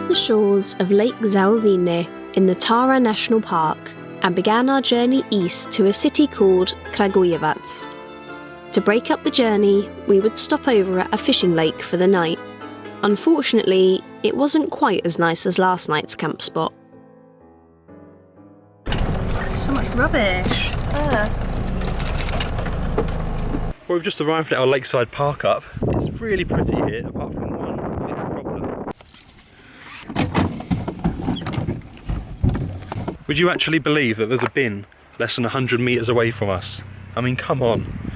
the shores of Lake Zatvoreni in the Tara National Park and began our journey east to a city called Kragujevac. To break up the journey, we would stop over at a fishing lake for the night. Unfortunately, it wasn't quite as nice as last night's camp spot. So much rubbish. Well, we've just arrived at our lakeside park up. It's really pretty here, apart from one little problem. Would you actually believe that there's a bin less than 100 metres away from us? I mean, come on.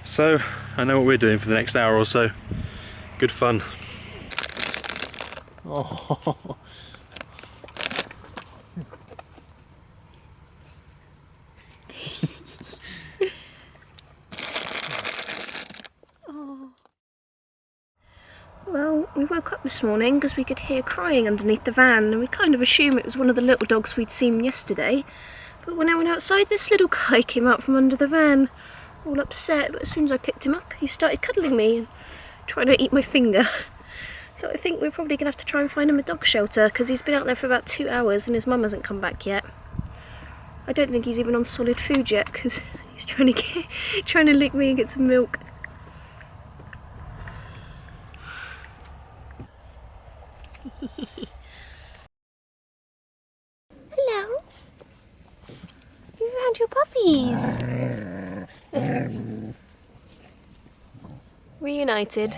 So, I know what we're doing for the next hour or so. Good fun. Oh. Well, we woke up this morning because we could hear crying underneath the van, and we kind of assumed it was one of the little dogs we'd seen yesterday. But when I went outside, this little guy came out from under the van, all upset, but as soon as I picked him up, he started cuddling me and trying to eat my finger. So I think we're probably going to have to try and find him a dog shelter, because he's been out there for about 2 hours and his mum hasn't come back yet. I don't think he's even on solid food yet, because he's trying to lick me and get some milk. Hello. You found your puppies. Reunited.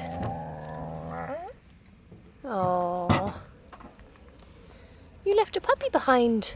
Oh. You left a puppy behind.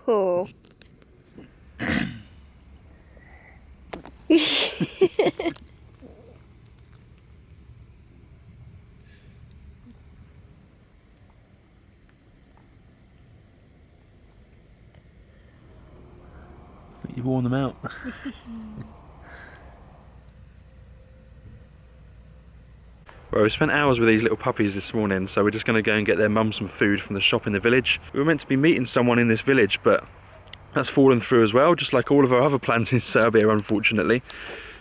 Oh. You've worn them out. Well, we spent hours with these little puppies this morning, so we're just going to go and get their mum some food from the shop in the village. We were meant to be meeting someone in this village, but that's fallen through as well, just like all of our other plans in Serbia, unfortunately.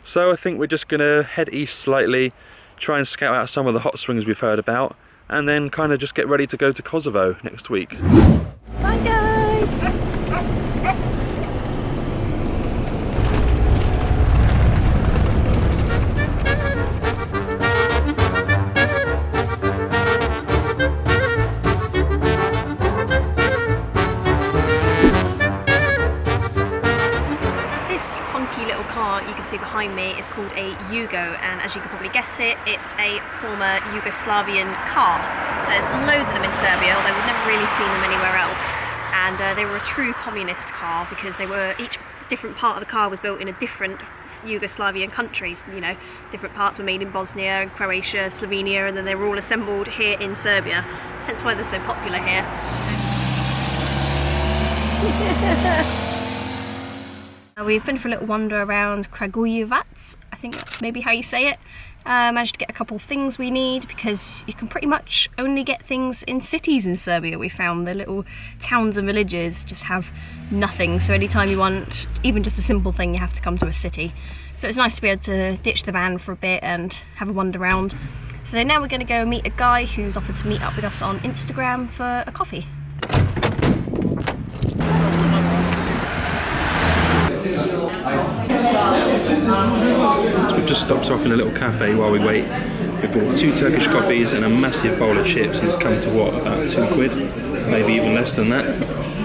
So I think we're just going to head east slightly, try and scout out some of the hot springs we've heard about, and then kind of just get ready to go to Kosovo next week. Bye guys! You can see behind me is called a Yugo, and as you can probably guess it's a former Yugoslavian car. There's loads of them in Serbia, although we've never really seen them anywhere else, and they were a true communist car because each different part of the car was built in a different Yugoslavian countries. You know, different parts were made in Bosnia and Croatia, Slovenia, and then they were all assembled here in Serbia, hence why they're so popular here. We've been for a little wander around Kragujevac, I think that's maybe how you say it. Managed to get a couple of things we need, because you can pretty much only get things in cities in Serbia. We found the little towns and villages just have nothing, so anytime you want even just a simple thing, you have to come to a city. So it's nice to be able to ditch the van for a bit and have a wander around. So now we're going to go meet a guy who's offered to meet up with us on Instagram for a coffee. So we've just stopped off in a little cafe while we wait. We've bought 2 Turkish coffees and a massive bowl of chips, and it's come to what, about £2? Maybe even less than that.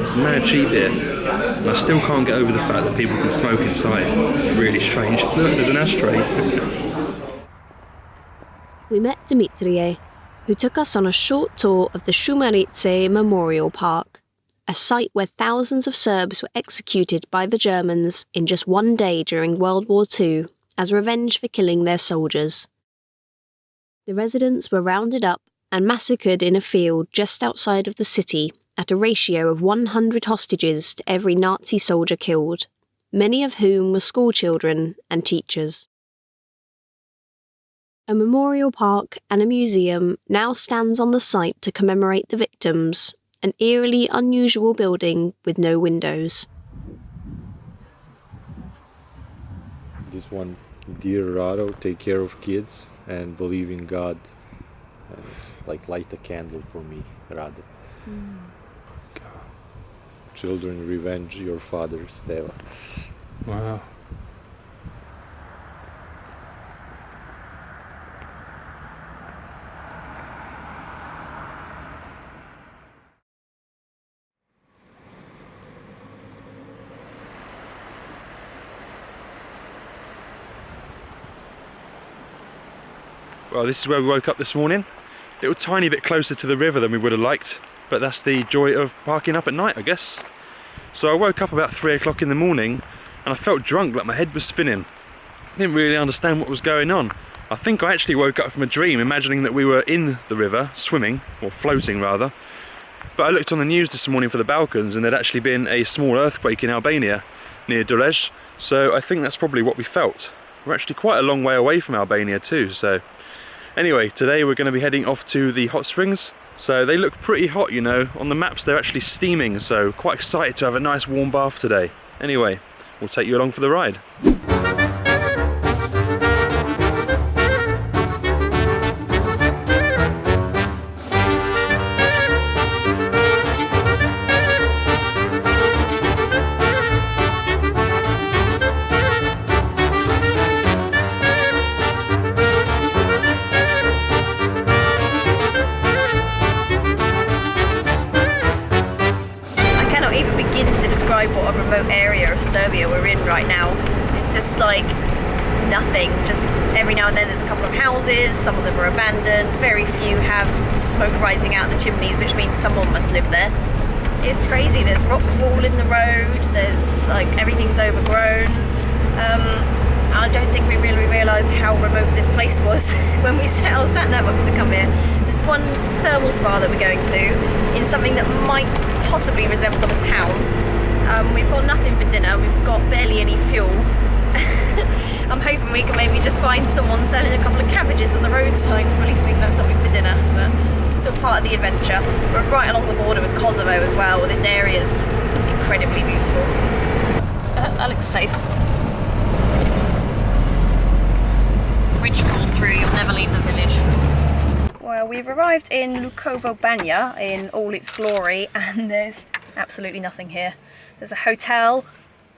It's mad cheap here. And I still can't get over the fact that people can smoke inside. It's really strange. Look, there's an ashtray. We met Dimitrie, who took us on a short tour of the Šumarice Memorial Park, a site where thousands of Serbs were executed by the Germans in just one day during World War II as revenge for killing their soldiers. The residents were rounded up and massacred in a field just outside of the city at a ratio of 100 hostages to every Nazi soldier killed. many of whom were schoolchildren and teachers. A memorial park and a museum now stands on the site to commemorate the victims, an eerily unusual building with no windows. This one, dear Rado, take care of kids and believe in God. Like light a candle for me, Rado. Children, revenge your father, Steva. Wow. Well, this is where we woke up this morning. A little tiny bit closer to the river than we would have liked, but that's the joy of parking up at night, I guess. So I woke up about 3 o'clock in the morning and I felt drunk, like my head was spinning. Didn't really understand what was going on. I think I actually woke up from a dream imagining that we were in the river, swimming, or floating rather. But I looked on the news this morning for the Balkans and there'd actually been a small earthquake in Albania, near Durej, so I think that's probably what we felt. We're actually quite a long way away from Albania too, so... Anyway, today we're going to be heading off to the hot springs. So they look pretty hot, you know. On the maps they're actually steaming, so quite excited to have a nice warm bath today. Anyway, we'll take you along for the ride. What a remote area of Serbia we're in right now. It's just like nothing. Just every now and then there's a couple of houses, some of them are abandoned, very few have smoke rising out of the chimneys, which means someone must live there. It's crazy. There's rockfall in the road, there's like everything's overgrown. I don't think we really realised how remote this place was when we set our sat-nav up to come here. There's one thermal spa that we're going to in something that might possibly resemble a town. We've got nothing for dinner, we've got barely any fuel. I'm hoping we can maybe just find someone selling a couple of cabbages at the roadside, so at least we can have something for dinner, but it's all part of the adventure. We're right along the border with Kosovo as well, this area's incredibly beautiful. That looks safe. Bridge falls through, you'll never leave the village. Well, we've arrived in Gornja Banja in all its glory, and there's absolutely nothing here. There's a hotel,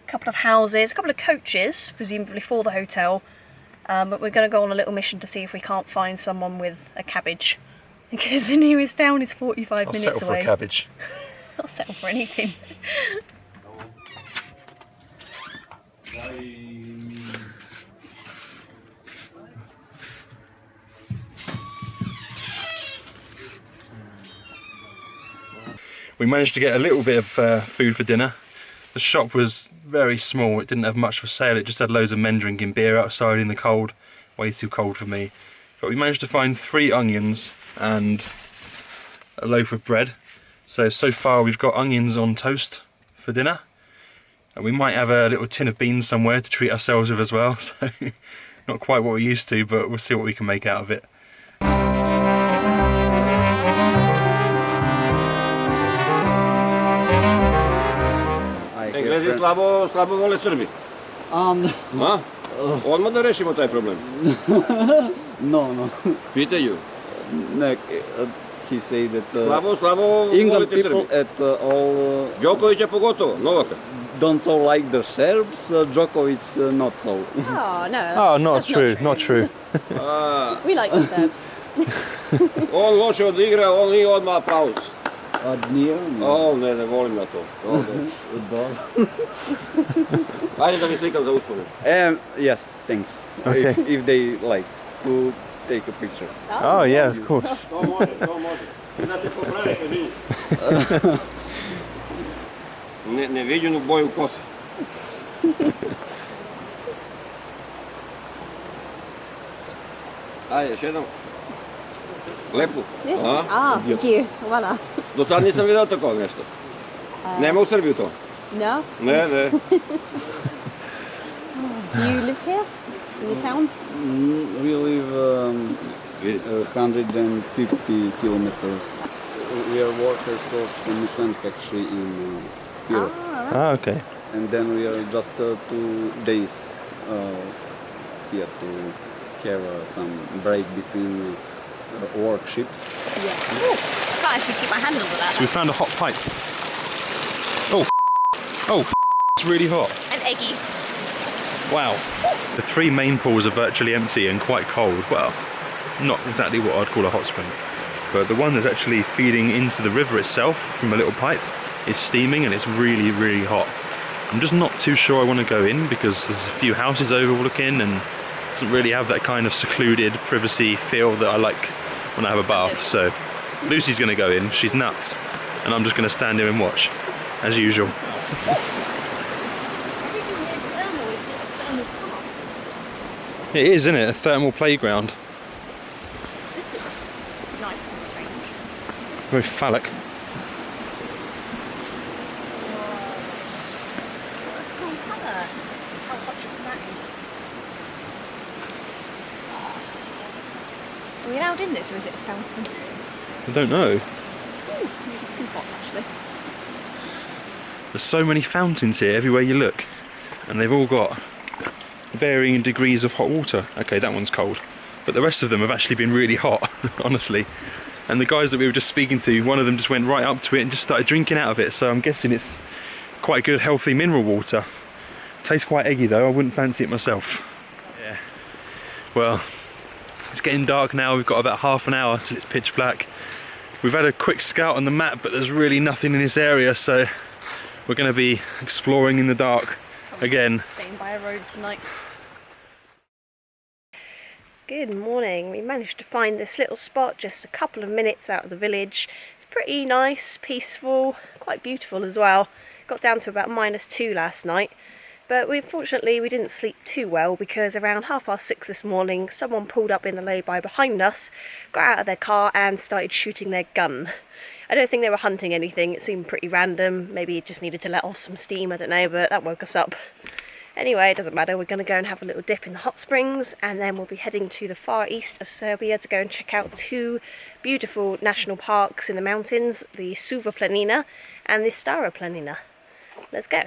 a couple of houses, a couple of coaches, presumably for the hotel, but we're going to go on a little mission to see if we can't find someone with a cabbage, because the nearest town is 45 minutes away. I'll settle for a cabbage. I'll settle for anything. We managed to get a little bit of food for dinner. The shop was very small, it didn't have much for sale, it just had loads of men drinking beer outside in the cold, way too cold for me. But we managed to find 3 onions and a loaf of bread. So far we've got onions on toast for dinner. And we might have a little tin of beans somewhere to treat ourselves with as well, so not quite what we're used to, but we'll see what we can make out of it. Englezi slabo vole Srbi. Ma? Odmah da rešimo taj problem. No. Pitaju. He said that Slabo England volite people Srbi. at all Đokovića pogotovo, Novaka. don't so like the Serbs. Djokovic not so. Oh, no. Oh, not true, not true. We like the Serbs. On loše odigra, on nije odmah aplauz. Nije? O, ne volim na to. Ajde da mi slikam za uspomenu. Yes, thanks. Okay. If they like to take a picture. Oh yeah, of course. To može. Da te popravite vi. Neviđenu boju kose. Ajde, još jednom. Lepu. Yes. Thank you. Voila. Do sad nisam vidio tako nešto. Nema u Srbiju to. No? Nee, nee. Do you live here? In the town? We live 150 kilometers. We are workers of the Michelin factory in Pirot. Ah, okay. And then we are just 2 days here to have some break between work shifts. Yeah. Ooh, I can't actually keep my hand over that. So we found a hot pipe. Oh, oh, it's really hot. And eggy. Wow. The 3 main pools are virtually empty and quite cold. Well, not exactly what I'd call a hot spring. But the one that's actually feeding into the river itself from a little pipe is steaming and it's really, really hot. I'm just not too sure I want to go in because there's a few houses overlooking and it doesn't really have that kind of secluded privacy feel that I like when I have a bath. So Lucy's going to go in, she's nuts, and I'm just going to stand here and watch, as usual. It is, isn't it? A thermal playground. This is nice and strange. Very phallic. Cool colour. How hot that is. Are we allowed in this or is it a fountain? I don't know. Ooh, maybe too hot actually. There's so many fountains here everywhere you look, and they've all got varying degrees of hot water. Okay, that one's cold, but the rest of them have actually been really hot, honestly. And the guys that we were just speaking to, one of them just went right up to it and just started drinking out of it, so I'm guessing it's quite good, healthy mineral water. Tastes quite eggy though, I wouldn't fancy it myself. Yeah. Well, it's getting dark now, we've got about half an hour till it's pitch black. We've had a quick scout on the map, but there's really nothing in this area, so we're going to be exploring in the dark again. Staying by a road tonight. Good morning. We managed to find this little spot just a couple of minutes out of the village. It's pretty nice, peaceful, quite beautiful as well. Got down to about -2 last night, but unfortunately we didn't sleep too well because around 6:30 this morning someone pulled up in the lay-by behind us, got out of their car and started shooting their gun. I don't think they were hunting anything, it seemed pretty random, maybe it just needed to let off some steam, I don't know, but that woke us up. Anyway, it doesn't matter, we're going to go and have a little dip in the hot springs and then we'll be heading to the far east of Serbia to go and check out 2 beautiful national parks in the mountains, the Stara Planina and the Stara Planina. Let's go.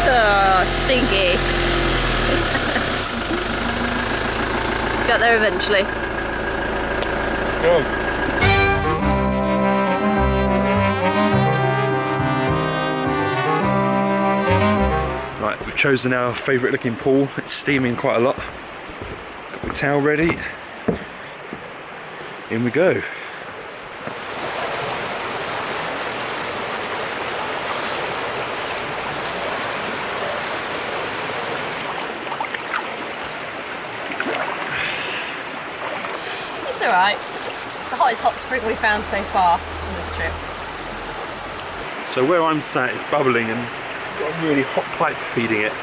Oh, stinky. Got there eventually. Go. Right, we've chosen our favourite looking pool. It's steaming quite a lot. Got my towel ready. In we go. Alright. It's the hottest hot spring we've found so far on this trip. So where I'm sat is bubbling and got a really hot pipe feeding it.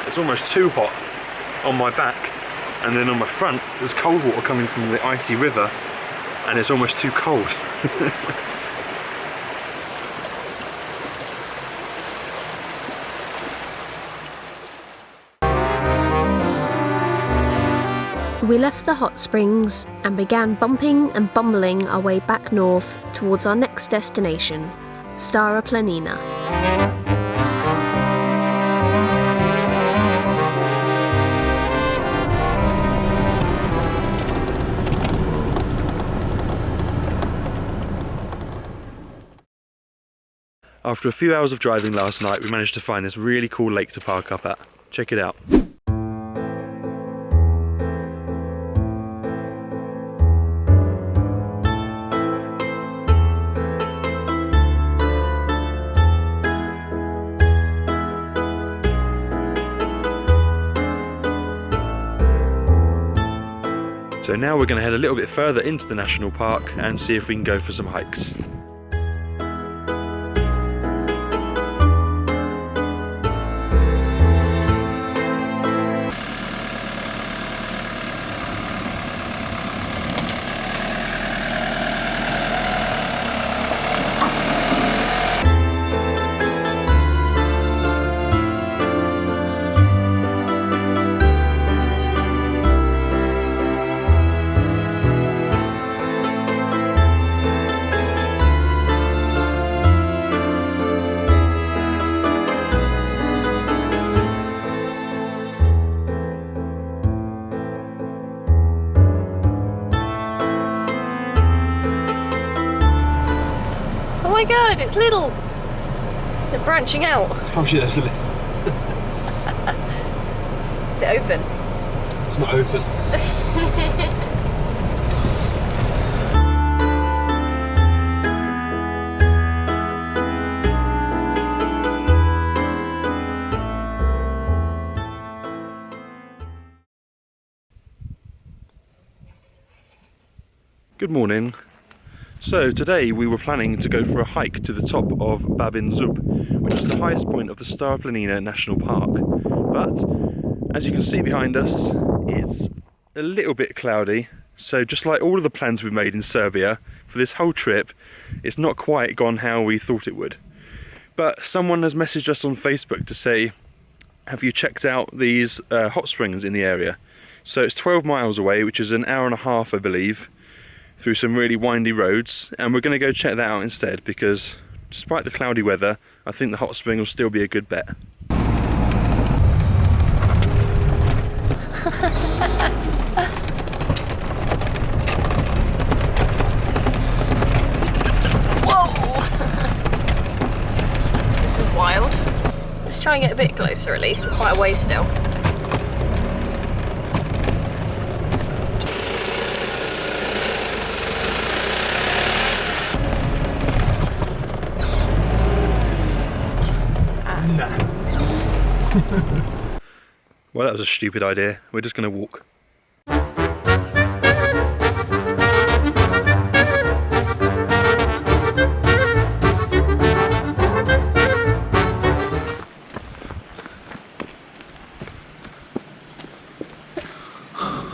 It's almost too hot on my back, and then on my front there's cold water coming from the icy river and it's almost too cold. We left the hot springs and began bumping and bumbling our way back north towards our next destination, Stara Planina. After a few hours of driving last night, we managed to find this really cool lake to park up at. Check it out. So So now we're going to head a little bit further into the national park and see if we can go for some hikes. Oh my god, it's little! They're branching out. I told you there's a little. Is it open? It's not open. Good morning. So today we were planning to go for a hike to the top of Babin Zub, which is the highest point of the Stara Planina National Park. But as you can see behind us, it's a little bit cloudy. So just like all of the plans we've made in Serbia for this whole trip, it's not quite gone how we thought it would. But someone has messaged us on Facebook to say, have you checked out these hot springs in the area? So it's 12 miles away, which is an hour and a half, I believe, through some really windy roads, and we're going to go check that out instead because despite the cloudy weather, I think the hot spring will still be a good bet. Whoa! This is wild. Let's try and get a bit closer at least. We're quite a ways still. Well, that was a stupid idea. We're just going to walk.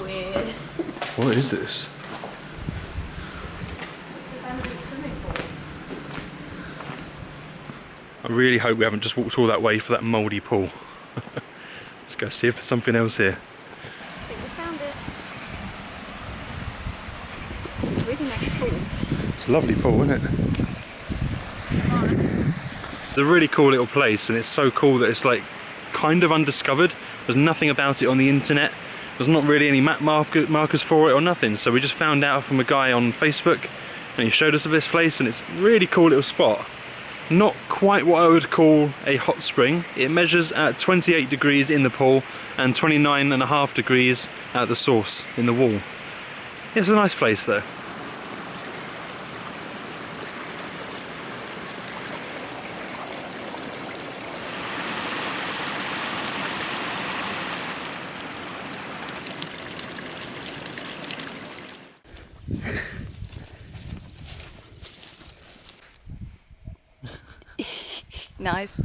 Weird. What is this? I really hope we haven't just walked all that way for that mouldy pool. Let's go see if there's something else here. I think we found it. It's a really nice pool. It's a lovely pool, isn't it? It's a really cool little place, and it's so cool that it's like kind of undiscovered. There's nothing about it on the internet. There's not really any map markers for it or nothing. So we just found out from a guy on Facebook, and he showed us this place, and it's a really cool little spot. Not quite what I would call a hot spring. It measures at 28 degrees in the pool and 29.5 degrees at the source in the wall. It's a nice place though. Nice.